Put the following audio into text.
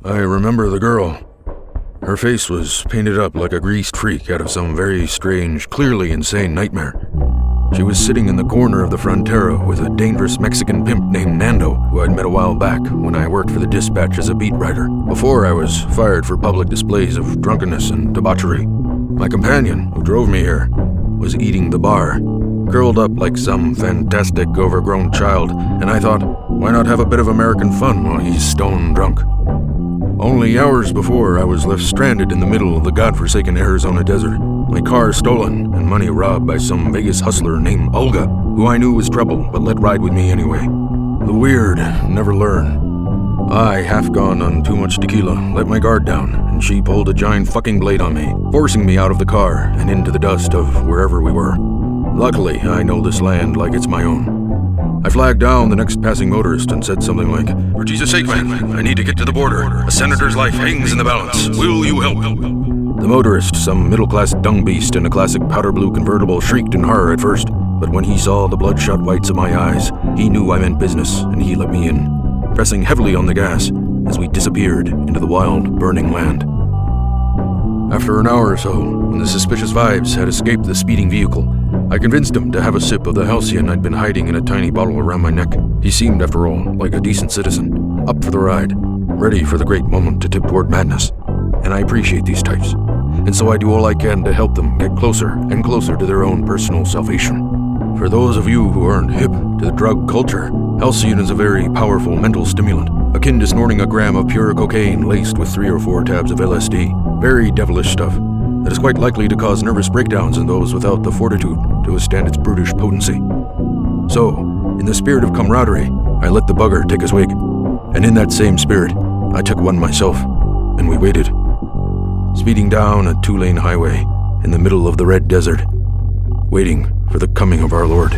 I remember the girl. Her face was painted up like a greased freak out of some very strange, clearly insane nightmare. She was sitting in the corner of the Frontera with a dangerous Mexican pimp named Nando, who I'd met a while back when I worked for the Dispatch as a beat writer, before I was fired for public displays of drunkenness and debauchery. My companion, who drove me here, was eating the bar, curled up like some fantastic overgrown child, and I thought, why not have a bit of American fun while he's stone drunk? Only hours before, I was left stranded in the middle of the godforsaken Arizona desert, my car stolen and money robbed by some Vegas hustler named Olga, who I knew was trouble but let ride with me anyway. The weird never learn. I, half gone on too much tequila, let my guard down, and she pulled a giant fucking blade on me, forcing me out of the car and into the dust of wherever we were. Luckily, I know this land like it's my own. I flagged down the next passing motorist and said something like, "For Jesus' sake, man, I need to get to the border. A senator's life hangs in the balance. Will you help?" The motorist, some middle-class dung beast in a classic powder blue convertible, shrieked in horror at first, but when he saw the bloodshot whites of my eyes, he knew I meant business, and he let me in, pressing heavily on the gas as we disappeared into the wild, burning land. After an hour or so, when the suspicious vibes had escaped the speeding vehicle, I convinced him to have a sip of the halcyon I'd been hiding in a tiny bottle around my neck. He seemed, after all, like a decent citizen, up for the ride, ready for the great moment to tip toward madness. And I appreciate these types, and so I do all I can to help them get closer and closer to their own personal salvation. For those of you who aren't hip to the drug culture, halcyon is a very powerful mental stimulant, akin to snorting a gram of pure cocaine laced with 3 or 4 tabs of LSD. Very devilish stuff that is quite likely to cause nervous breakdowns in those without the fortitude to withstand its brutish potency. So, in the spirit of camaraderie, I let the bugger take his wig, and in that same spirit, I took one myself, and we waited, speeding down a 2-lane highway in the middle of the red desert, waiting for the coming of our Lord.